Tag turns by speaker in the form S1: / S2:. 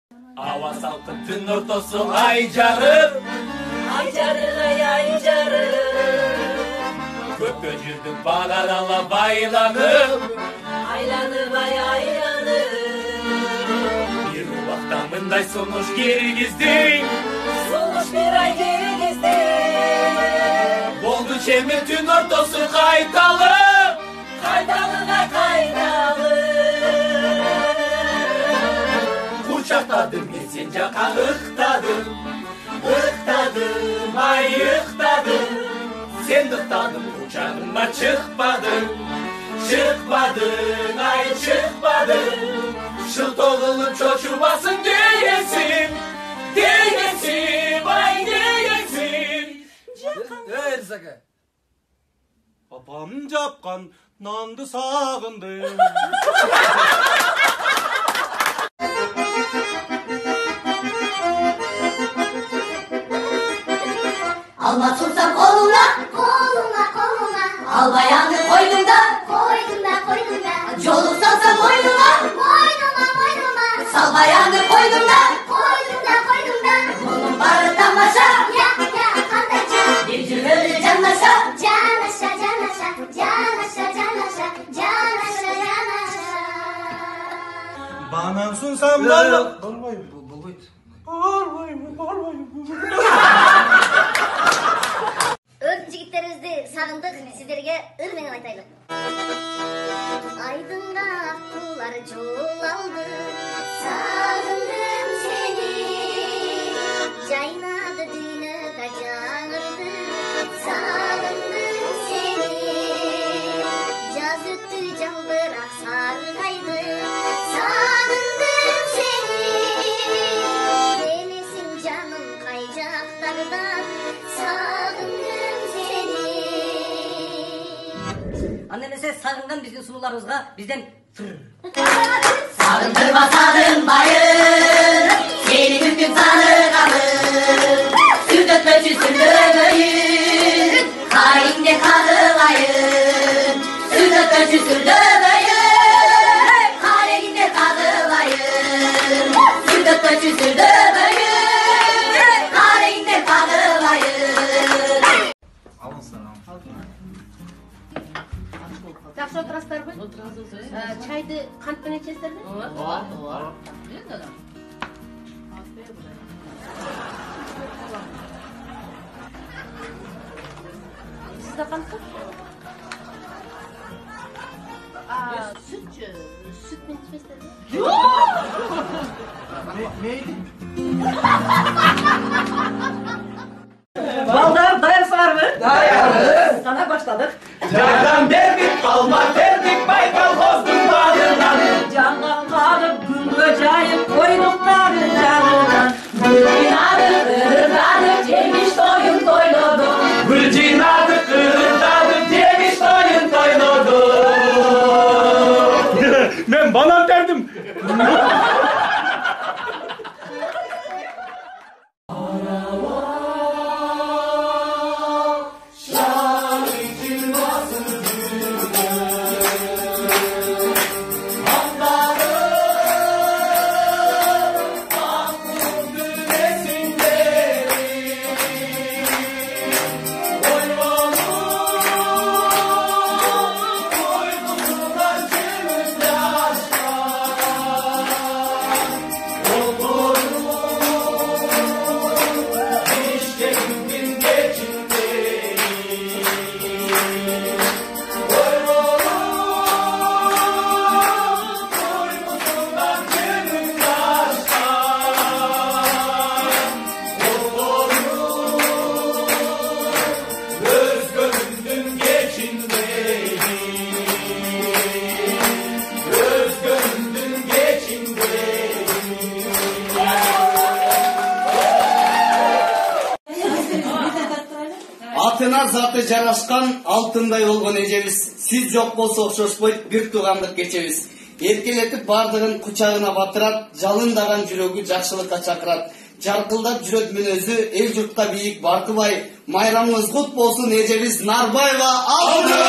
S1: Ава салқын түн ортасы ай жарып,
S2: ай жарып,
S1: көпке жүрдім бағарала байланып,
S2: айланып.
S1: Bir uақта мындай сұлыш керегіздің,
S2: Bir ay gerigizdi.
S1: Болды шемір түн ортасы қайталып,
S2: Qaydalı.
S1: Құшақтадым мен сен жаққа ықтадым, ай ықтадым. Сен ықтадым, құшағыма шықпадың, ай шықпадың. Шыл тоғылып шошубасың дейесің, ай дейесің.
S3: Эльзага. Апам жапқан нанды сағындым.
S2: Alma tutsam koluna, al bayanı koydum da, Jolu salsam boynuma, sal bayanı koydum da, Bunun barı tamaşa, bir cümleli canlaşa,
S3: Bana sunsam bana.
S4: Öz жигиттерибизди сагындык, сиздерге ыр менен айтайлы. Айдынга акулар жол алды, сагындым сени. Жайнады дүйнөгө жаңырды, сагындым сени. Жаз өттү жаңбырак саргайды, сагындым сени. Келесиң жаным кай жактардан, сагындым сени.
S5: Анда эмесе сагынган биздин сулууларыбызга бизден
S2: Sağındırma sağınmayın, seni mümkün tanıgalım. Sürdötmöcü sürdömöyün, hainde kalılayın. Sürdötmöcü sürdömöyün, hainde kalılayın. Sürdötmöcü sürdömöyün, hainde kalılayın.
S6: Жақсы отырасыздар ғой? Чайды қантпен ішесіздер ме? Сізде қантты? Сүтші, сүтмен ішпейсіздер ме?
S3: Meyli.
S5: Balдар dayansınlar mı?
S3: Dayanız.
S5: Sana başladık.
S1: Jardan berdik, kalma verdik, bay kolhozdun bağından.
S5: Candan kalıp gün böceği koyduk dağın canından.
S2: Gülcinadı, ırdadı, cemiş toyun toyladı.
S1: Gülcinadık, ırdadık, demiş toyun toyladı.
S3: Ben bana derdim.
S7: Атына заты жарашкан алтындай болгон эжебиз. Сиз жок болсо окшошпойт бир туугандык кечебиз. Эркелетип бардыгын кучагына батырат, жалындаган жүрөгү жакшылыкка чакырат. Жаркылдап жүрөт мүнөзү, эл журтка бийик баркыбай. Майрамыңыз кут болсун эжебиз Нарбаева Алтын.